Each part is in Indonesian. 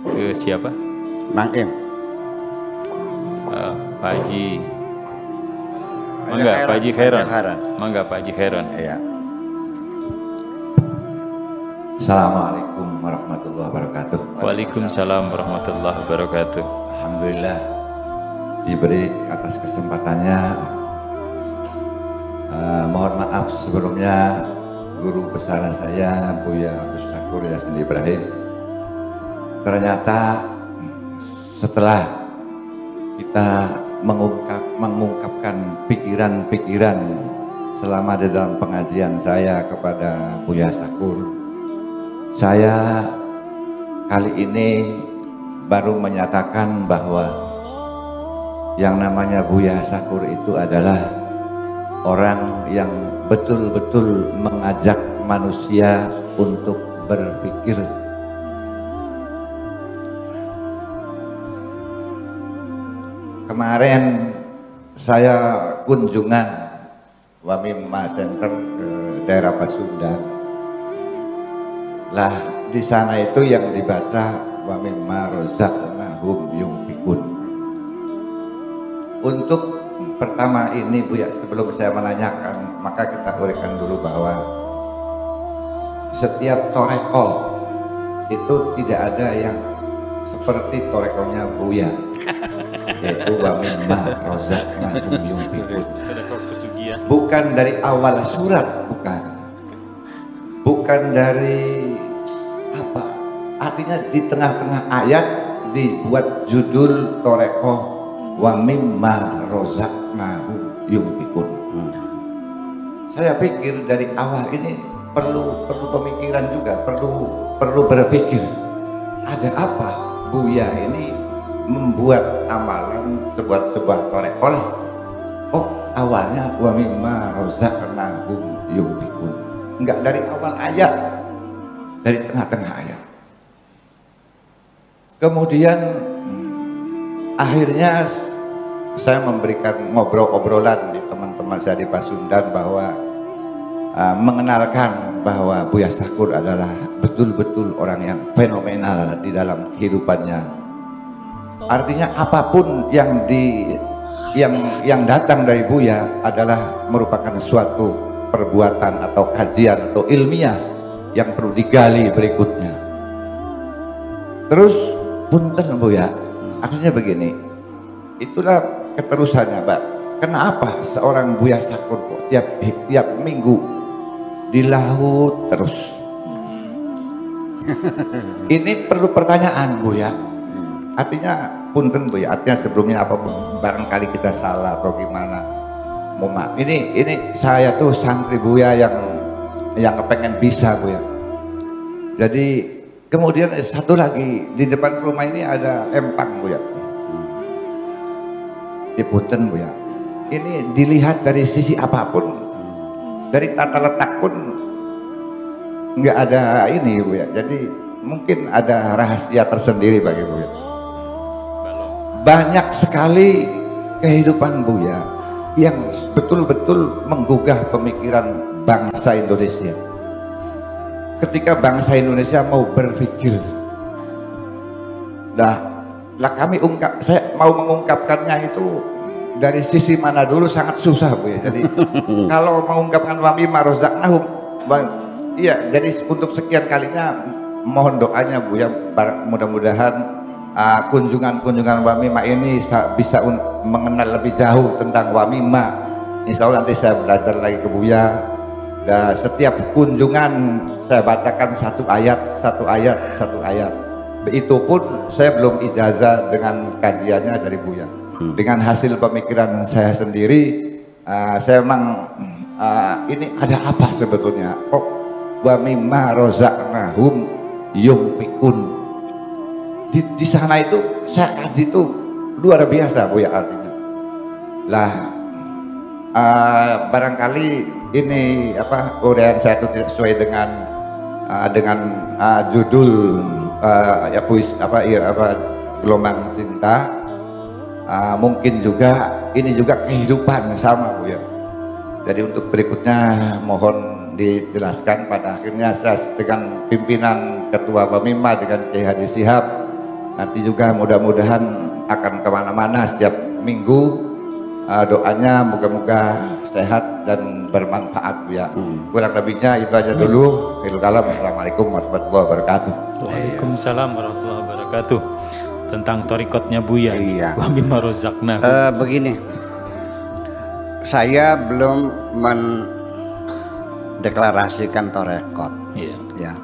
Ke siapa? Mang Im. Pak Haji. Mangga Pak Haji Khairon. Mangga Pak Haji Khairon. Iya. Assalamualaikum warahmatullahi wabarakatuh. Waalaikumsalam warahmatullahi wabarakatuh. Alhamdulillah diberi atas kesempatannya. Mohon maaf sebelumnya guru besar saya Buya Mustakur Yasin Ibrahim. Ternyata setelah kita mengungkapkan pikiran-pikiran selama di dalam pengajian saya kepada Buya Sakur, saya kali ini baru menyatakan bahwa yang namanya Buya Sakur itu adalah orang yang betul-betul mengajak manusia untuk berpikir. Kemarin saya kunjungan Wamima Center ke daerah Pasundan. Lah di sana itu yang dibaca Wamima rozaqnahum yunfikun. Untuk pertama ini Bu ya, sebelum saya menanyakan, maka kita uraikan dulu bahwa setiap torekoh itu tidak ada yang seperti torekohnya Buya, yaitu Wamima rozaqnahum yunfikun. Bukan dari awal surat, bukan dari apa, artinya di tengah-tengah ayat dibuat judul torekoh wa mimma rozaqnahum yunfikun. Saya pikir dari awal ini perlu pemikiran juga, perlu berpikir ada apa Buya ini membuat amalan sebuah torekoh. Oh awalnya wa mimma rozaqnahum yunfikun, enggak dari awal ayat, dari tengah-tengah ayat. Kemudian akhirnya saya memberikan obrolan di teman-teman saya di Pasundan bahwa mengenalkan bahwa Buya Sakur adalah betul-betul orang yang fenomenal di dalam kehidupannya. Artinya apapun yang datang dari Buya adalah merupakan suatu perbuatan atau kajian atau ilmiah yang perlu digali berikutnya. Terus punten Buya, akhirnya begini, itulah keterusannya Mbak. Kenapa seorang Buya Sakur tiap minggu di laut terus? Ini perlu pertanyaan Buya. Artinya punten Buya, artinya sebelumnya apapun barangkali kita salah atau gimana, mohon maaf. Ini saya tuh santri Buya yang kepengen bisa Buya. Jadi kemudian satu lagi di depan rumah ini ada empang Buya. Punten Buya, ini dilihat dari sisi apapun, dari tata letak pun nggak ada ini Buya. Jadi mungkin ada rahasia tersendiri bagi Buya. Banyak sekali kehidupan Buya yang betul-betul menggugah pemikiran bangsa Indonesia. Ketika bangsa Indonesia mau berpikir, saya mau mengungkapkannya itu dari sisi mana dulu sangat susah Buya. Jadi kalau mengungkapkan Wamima rozaqnahum, iya, jadi untuk sekian kalinya mohon doanya Buya, mudah-mudahan kunjungan Wamima ini bisa mengenal lebih jauh tentang Wamima. Insya Allah nanti saya belajar lagi ke Buya, dan setiap kunjungan saya bacakan satu ayat. Itu pun saya belum ijazah dengan kajiannya dari Buya. Dengan hasil pemikiran saya sendiri, saya memang ini ada apa sebetulnya? Oh, wa mimma rozaqnahum yunfikun. Di sana itu saya kaji itu luar biasa Buya artinya. Lah barangkali ini apa uraian saya itu tidak sesuai dengan judul gelombang cinta. Mungkin juga ini juga kehidupan sama Buya. Jadi untuk berikutnya mohon dijelaskan. Pada akhirnya saya dengan pimpinan Ketua Wamima dengan Kiai Hadi Shihab Nanti juga mudah-mudahan akan kemana-mana setiap minggu. Doanya moga-moga sehat dan bermanfaat ya. Kurang lebihnya itu aja dulu. Assalamualaikum warahmatullahi wabarakatuh. Waalaikumsalam warahmatullahi wabarakatuh. Tentang torikotnya Buya. Iya. Wa mimma razaqna. Begini, saya belum mendeklarasikan torekot. Iya. Ya.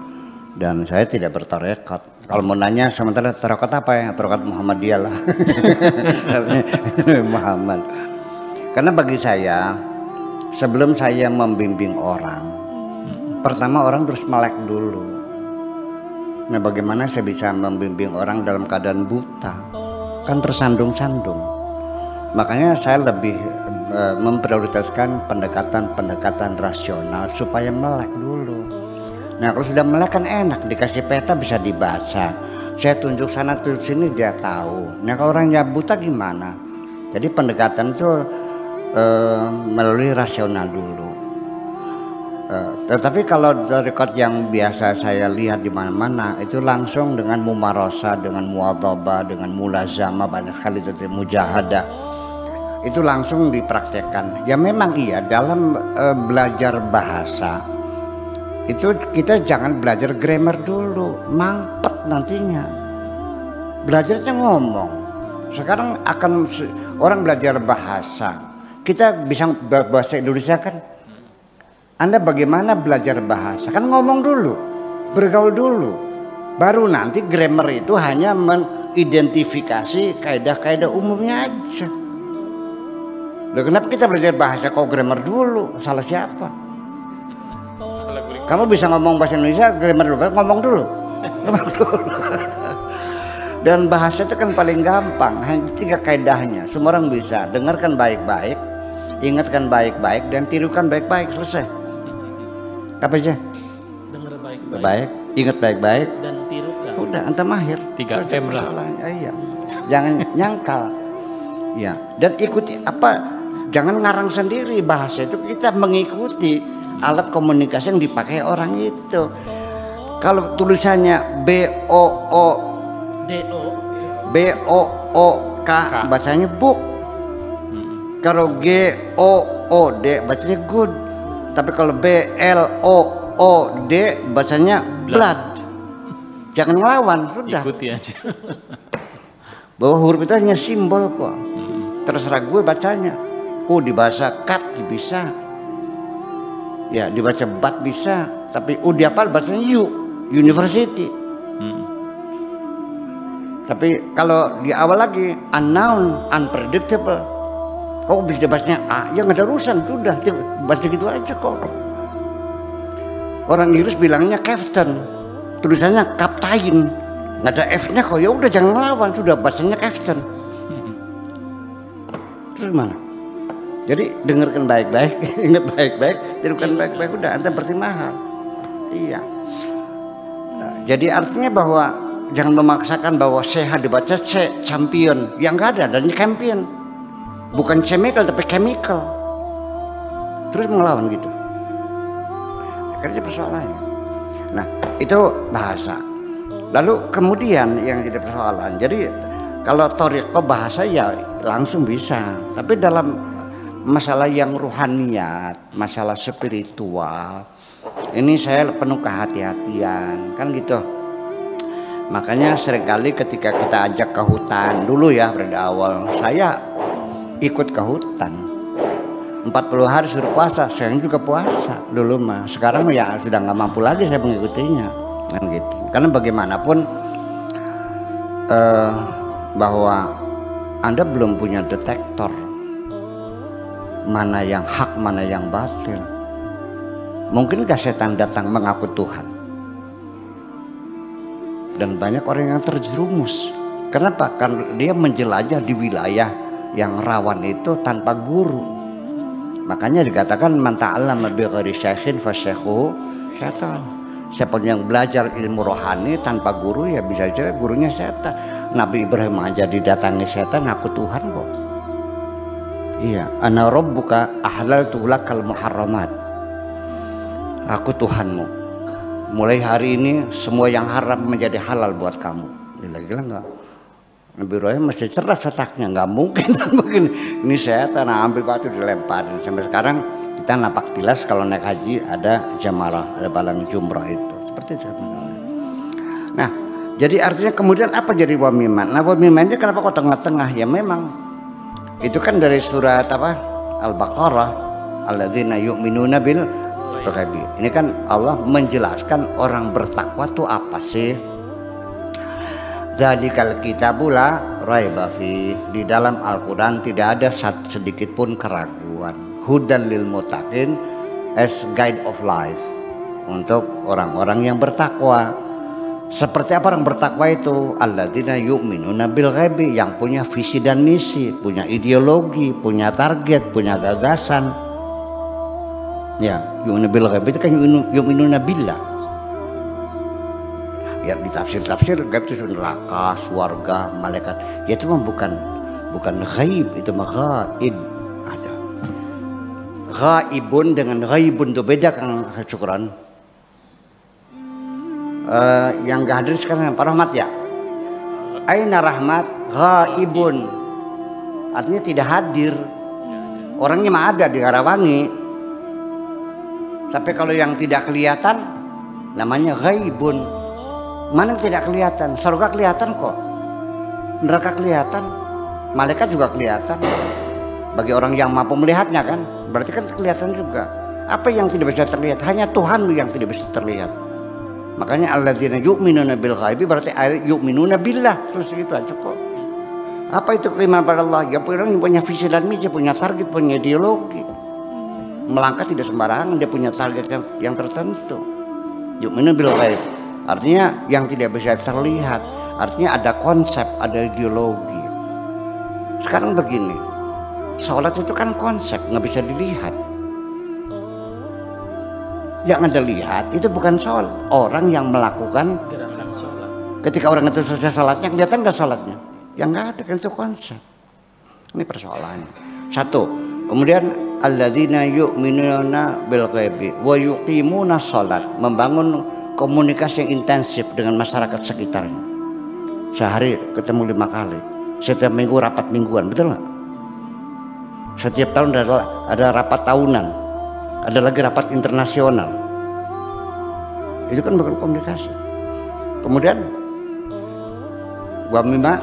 Dan saya tidak bertorekot. Kalau mau nanya sementara torekot apa ya? Torekot Muhammadiyah lah. Muhammad. Karena bagi saya, sebelum saya membimbing orang, pertama orang terus melek dulu. Nah, bagaimana saya bisa membimbing orang dalam keadaan buta? Kan tersandung-sandung. Makanya saya lebih memprioritaskan pendekatan-pendekatan rasional supaya melek dulu. Nah, kalau sudah melek kan enak, dikasih peta bisa dibaca. Saya tunjuk sana tunjuk sini dia tahu. Nah, kalau orangnya buta gimana? Jadi pendekatan itu melalui rasional dulu. Tetapi kalau rekod yang biasa saya lihat di mana-mana itu langsung dengan mumarosa, dengan muadhabah, dengan mulazamah, banyak sekali itu mujahadah. Itu langsung dipraktekkan. Ya memang iya dalam belajar bahasa itu kita jangan belajar grammar dulu, mampet nantinya. Belajarnya ngomong. Sekarang akan orang belajar bahasa. Kita bisa bahasa Indonesia kan? Anda bagaimana belajar bahasa? Kan ngomong dulu, bergaul dulu. Baru nanti grammar itu hanya mengidentifikasi kaidah-kaidah umumnya aja. Loh, kenapa kita belajar bahasa kok grammar dulu? Salah siapa? Kamu bisa ngomong bahasa Indonesia, grammar dulu, ngomong dulu. Ngomong dulu. Dan bahasa itu kan paling gampang, hanya 3 kaidahnya. Semua orang bisa. Dengarkan baik-baik, ingatkan baik-baik, dan tirukan baik-baik, selesai. Apa aja? Dengar baik-baik, Baik, ingat baik-baik, dan tirukan. udah anta mahir. 3M lah. Iya. Jangan nyangkal. Ya, dan ikuti apa? Jangan ngarang sendiri bahasa itu, kita mengikuti alat komunikasi yang dipakai orang itu. Kalau tulisannya B-O-O-K bacanya book. Kalau G-O-O-D bacanya good. Tapi kalau B-L-O-O-D bacanya blood. Jangan ngelawan, sudah. Ikuti aja. Bahwa huruf itu hanya simbol kok. Terserah gue bacanya. Oh, dibaca cut bisa. Ya, dibaca bat bisa. Tapi dihafal bacanya university. Tapi kalau di awal lagi unknown, unpredictable, kok bisa bacanya A, ya nggak ada urusan, sudah baca gitu aja kok. Orang Inggris bilangnya captain, tulisannya kaptain, nggak ada F-nya kok, ya udah jangan ngelawan, sudah bacanya captain. Terus mana? Jadi dengarkan baik-baik, ingat baik-baik, tirukan baik-baik, udah anda bertimbang. Iya. Nah, jadi artinya bahwa jangan memaksakan bahwa sehat dibaca C, champion, yang nggak ada, dan champion bukan chemical tapi chemical, terus melawan gitu. Karena persoalannya. Nah itu bahasa. Lalu kemudian yang jadi persoalan, jadi kalau thariqah bahasa ya langsung bisa, tapi dalam masalah yang ruhaniyat, masalah spiritual, ini saya penuh kehati-hatian, kan gitu. Makanya seringkali ketika kita ajak ke hutan dulu ya, pada awal saya ikut ke hutan 40 hari suruh puasa, saya juga puasa dulu mah. Sekarang ya sudah nggak mampu lagi saya mengikutinya, kan gitu. Karena bagaimanapun bahwa Anda belum punya detektor mana yang hak, mana yang batil. Mungkinkah setan datang mengaku Tuhan? Dan banyak orang yang terjerumus. Kenapa? Karena dia menjelajah di wilayah yang rawan itu tanpa guru. Makanya dikatakan man ta'allama bi ghairi syaikhin fa syaikhuhu syaitan. Siapa yang belajar ilmu rohani tanpa guru ya bisa saja gurunya setan. Nabi Ibrahim aja didatangi setan, aku Tuhan kok. Iya, ana rabbuka ahlaltu lakal muharramat. Aku Tuhanmu. Mulai hari ini semua yang haram menjadi halal buat kamu. Gila-gila enggak? Nabi Ibrahim mesti cerdas otaknya, nggak mungkin begini. Ini setan, ambil batu dilemparin. Sampai sekarang kita napak tilas kalau naik haji ada jamarah, ada balang jumrah itu. Seperti itu. Nah, jadi artinya kemudian apa jadi wamiman? Nah, wamiman itu kenapa kok tengah-tengah? Ya memang itu kan dari surat apa? Al-Baqarah, alladzina yu'minuna bil ghaibi. Ini kan Allah menjelaskan orang bertakwa itu apa sih? Dzalikal kitabu la raiba fi. Di dalam Al-Qur'an tidak ada sedikit pun keraguan. Hudan lil muttaqin, as guide of life, untuk orang-orang yang bertakwa. Seperti apa orang bertakwa itu? Alladzina yu'minuna bil ghaibi, yang punya visi dan misi, punya ideologi, punya target, punya gagasan. Ya, yu'minuna bil ghaibi itu kan yu'minuna billah. Ya di tafsir-tafsir gaib itu neraka, surga, malaikat. Ya itu mah bukan ghaib, itu mah ghaib. Ada. Ghaibun dengan ghaibun itu beda, Kang Syukran. Yang gak hadir sekarang Pak Rahmat ya. Aina Rahmat ghaibun. Artinya tidak hadir. Orangnya mah ada di Karawangi. Tapi kalau yang tidak kelihatan namanya ghaibun. Mana yang tidak kelihatan? Surga kelihatan kok, neraka kelihatan, malaikat juga kelihatan. Bagi orang yang mampu melihatnya kan, berarti kan kelihatan juga. Apa yang tidak bisa terlihat? Hanya Tuhan yang tidak bisa terlihat. Makanya alladzina yu'minuna bil ghaibi berarti yu'minuna billah. Selesai itu aja kok. Apa itu keimanan pada Allah? Ya orang yang punya visi dan misi, punya target, punya ideologi. Melangkah tidak sembarangan, dia punya target yang tertentu. Yu'minuna bil ghaibi. Artinya yang tidak bisa terlihat, artinya ada konsep, ada ideologi. Sekarang begini, sholat itu kan konsep, nggak bisa dilihat. Yang Anda lihat itu bukan sholat, orang yang melakukan Gerakan sholat. ketika orang itu selesai sholatnya, kelihatan nggak sholatnya? Yang nggak ada kan itu konsep. Ini persoalannya. Satu, kemudian alladzina yu'minuna bil ghaibi wa yuqimuna sholat, membangun komunikasi yang intensif dengan masyarakat sekitarnya. Sehari ketemu 5 kali, setiap minggu rapat mingguan, betul nggak? Setiap tahun ada rapat tahunan, ada lagi rapat internasional. Itu kan bukan komunikasi. Kemudian wamima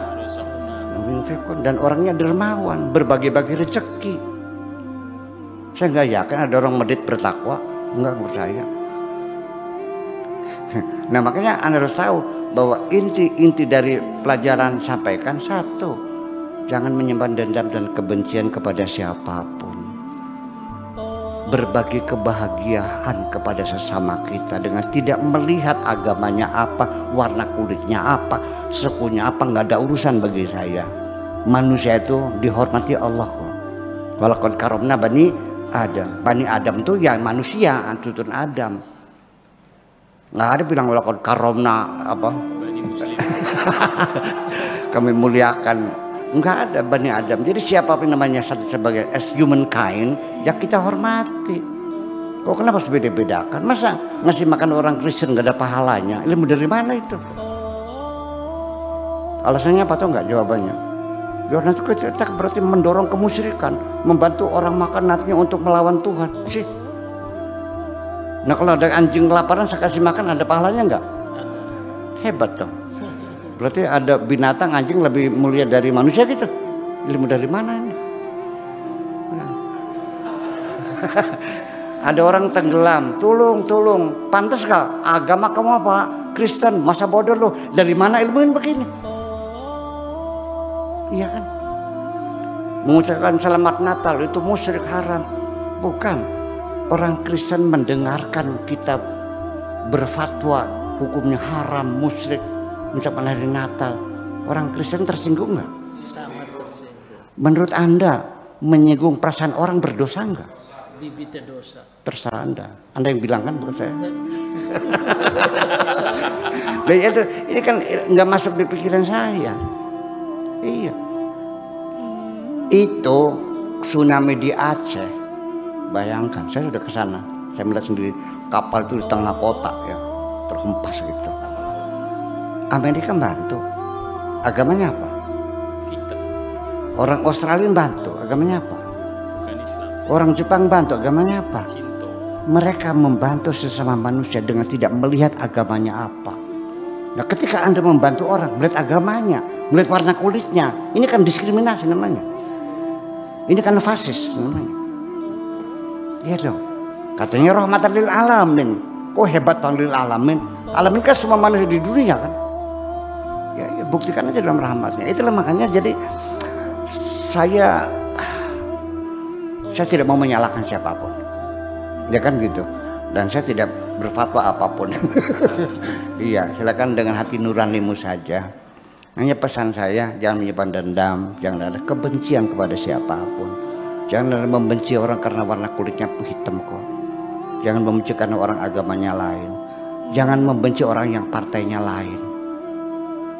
dan orangnya dermawan, berbagi-bagi rezeki. Saya nggak yakin ada orang medit bertakwa, nggak percaya. Nah makanya Anda harus tahu bahwa inti dari pelajaran sampaikan satu, jangan menyimpan dendam dan kebencian kepada siapapun. Berbagi kebahagiaan kepada sesama kita dengan tidak melihat agamanya apa, warna kulitnya apa, sukunya apa, nggak ada urusan bagi saya. Manusia itu dihormati Allah kok. Walaqad karomna bani Adam. Bani Adam itu ya manusia, turun Adam. Nggak ada bilang walaqad karomna apa? Kami muliakan. Nggak ada Bani Adam. Jadi siapapun namanya sebagai as humankind, ya kita hormati. Kok kenapa harus beda-bedakan? Masa ngasih makan orang Kristen nggak ada pahalanya? Ilmu dari mana itu? Alasannya apa tuh nggak jawabannya? Jawabannya itu kita berarti mendorong kemusyrikan, membantu orang makan nantinya untuk melawan Tuhan. Sih. Nah kalau ada anjing kelaparan saya kasih makan, ada pahalanya nggak? Hebat dong. Berarti ada binatang anjing lebih mulia dari manusia gitu. Ilmu dari mana ini? Nah. Ada orang tenggelam, tolong. Pantas kah? Agama kamu apa? Kristen, masa bodoh lo. Dari mana ilmuin begini? Iya kan? Mengucapkan selamat Natal itu musyrik haram. Bukan. Orang Kristen mendengarkan kita berfatwa hukumnya haram, musyrik, mengucapkan hari Natal. Orang Kristen tersinggung nggak? Sangat tersinggung. Menurut Anda menyinggung perasaan orang berdosa nggak? Bibitnya dosa. Terserah Anda. Anda yang bilang kan, bukan saya. Dan itu ini kan nggak masuk di pikiran saya. Iya. Itu tsunami di Aceh. Bayangkan, saya sudah ke sana. Saya melihat sendiri kapal itu di tengah kota ya, terhempas gitu. Amerika bantu. Agamanya apa? Orang Australia bantu, agamanya apa? Bukan Islam. Orang Jepang bantu, agamanya apa? Shinto. Mereka membantu sesama manusia dengan tidak melihat agamanya apa. Nah, ketika Anda membantu orang melihat agamanya, melihat warna kulitnya, ini kan diskriminasi namanya. Ini kan fasis namanya. Iya dong. Katanya rahmatan lil alamin. Kok hebat Bang lil alamin? Alamin kan semua manusia di dunia kan. Ya, buktikan aja dalam rahmatnya. Itulah makanya jadi saya tidak mau menyalahkan siapapun, ya kan gitu, dan saya tidak berfatwa apapun. Iya, silakan dengan hati nuranimu saja. Hanya pesan saya, jangan menyimpan dendam, jangan ada kebencian kepada siapapun, jangan ada membenci orang karena warna kulitnya hitam kok, jangan membenci karena orang agamanya lain, jangan membenci orang yang partainya lain.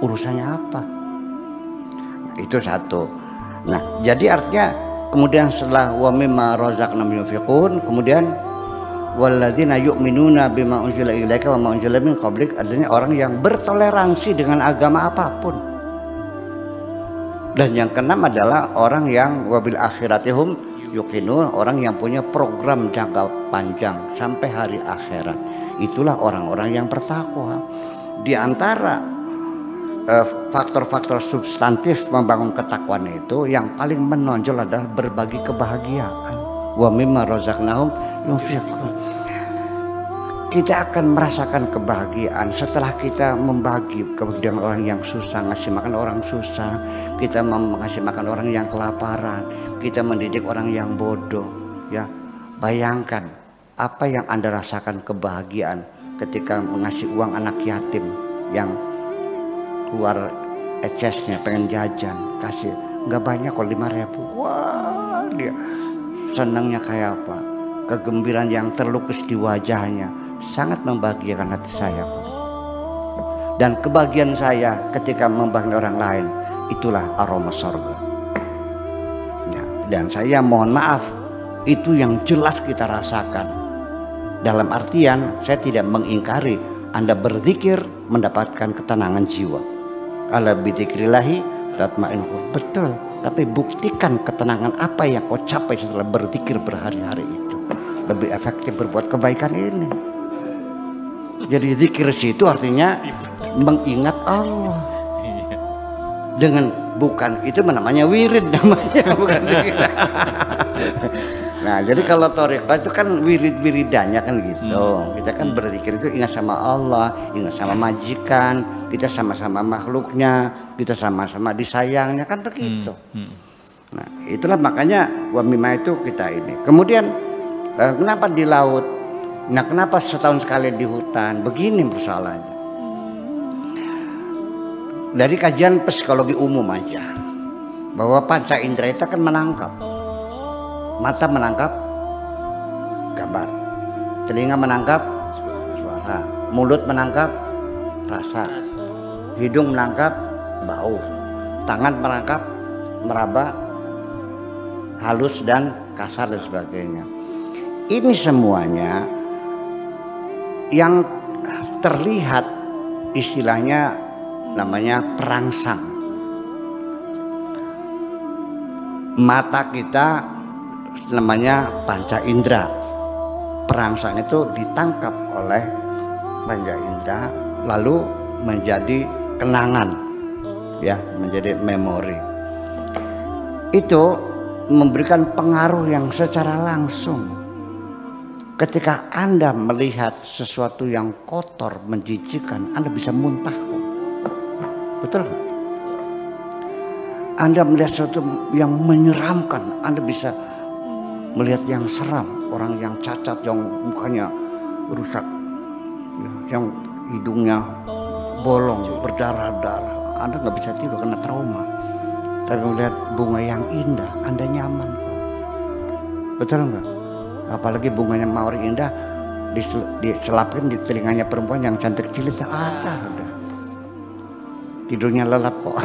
Urusannya apa? Itu satu. Nah, jadi artinya kemudian setelah wa mimma razaqnahum yunfiqun, kemudian walladzina yu'minuna bima unzila ilaika wa ma unzila min qablik, artinya orang yang bertoleransi dengan agama apapun. Dan yang keenam adalah orang yang wabil akhiratihum yuqinun, orang yang punya program jangka panjang sampai hari akhirat. Itulah orang-orang yang bertakwa. Di antara faktor-faktor substantif membangun ketakwaan itu yang paling menonjol adalah berbagi kebahagiaan. Wa mimma razaqnahum yunfiqun. Kita akan merasakan kebahagiaan setelah kita membagi kebahagiaan orang yang susah, ngasih makan orang susah, kita ngasih makan orang yang kelaparan, kita mendidik orang yang bodoh. Ya, bayangkan apa yang Anda rasakan kebahagiaan ketika mengasih uang anak yatim yang keluar ECS-nya pengen jajan, kasih nggak banyak kok 5.000. Wah, dia senangnya kayak apa, kegembiraan yang terlukis di wajahnya sangat membahagiakan hati saya. Dan kebahagiaan saya ketika membahagiakan orang lain, itulah aroma surga ya. Dan saya mohon maaf, itu yang jelas kita rasakan. Dalam artian saya tidak mengingkari Anda berzikir mendapatkan ketenangan jiwa. Ala bidzikrillahi tatma'innul qulub. Betul, tapi buktikan ketenangan apa yang kau capai setelah berzikir berhari-hari itu. Lebih efektif berbuat kebaikan ini. Jadi zikir situ artinya mengingat Allah. Dengan bukan itu namanya wirid namanya, bukan zikir. Nah, jadi kalau thariqah itu kan wirid-wiridannya kan gitu. Kita kan berzikir itu ingat sama Allah, ingat sama majikan, kita sama-sama makhluknya, kita sama-sama disayangnya kan begitu. Nah, itulah makanya wa mimma itu kita ini. Kemudian kenapa di laut? Nah, kenapa setahun sekali di hutan? Begini persoalannya. Dari kajian psikologi umum aja, bahwa panca indera itu kan menangkap. Mata menangkap gambar, telinga menangkap suara, mulut menangkap rasa, hidung menangkap bau, tangan menangkap meraba, halus dan kasar dan sebagainya. Ini semuanya yang terlihat istilahnya namanya perangsang. Mata kita namanya panca indera. Perangsang itu ditangkap oleh panca indera lalu menjadi kenangan, ya, menjadi memori. Itu memberikan pengaruh yang secara langsung. Ketika Anda melihat sesuatu yang kotor, menjijikkan, Anda bisa muntah. Betul nggak? Anda melihat sesuatu yang menyeramkan, Anda bisa melihat yang seram, orang yang cacat, yang mukanya rusak, yang hidungnya bolong, berdarah-darah, Anda nggak bisa tidur karena trauma. Tapi melihat bunga yang indah, Anda nyaman. Betul nggak? Apalagi bunganya mawar indah diselapin di telinganya perempuan yang cantik cilik, ada udah. Tidurnya lelap kok.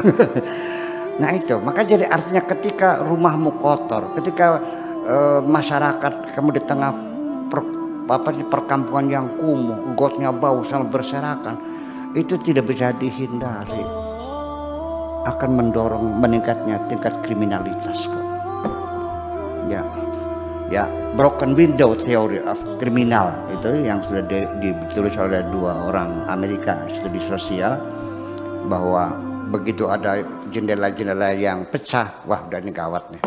Nah itu, maka jadi artinya ketika rumahmu kotor, ketika masyarakat kamu di tengah perkampungan yang kumuh, gotnya bau sama berserakan, itu tidak bisa dihindari. akan mendorong meningkatnya tingkat kriminalitas kok. Ya, broken window theory of criminal itu yang sudah ditulis oleh 2 orang Amerika studi sosial, bahwa begitu ada jendela-jendela yang pecah, wah udah ini gawat nih.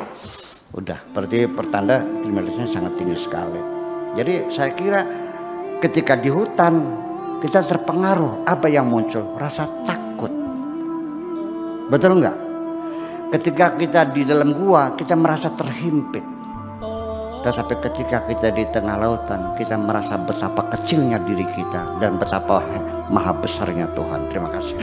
Udah, berarti pertanda kriminalitasnya sangat tinggi sekali. Jadi saya kira ketika di hutan kita terpengaruh, apa yang muncul? Rasa takut. Betul enggak? Ketika kita di dalam gua kita merasa terhimpit. Tetapi ketika kita di tengah lautan, kita merasa betapa kecilnya diri kita dan betapa maha besarnya Tuhan. Terima kasih.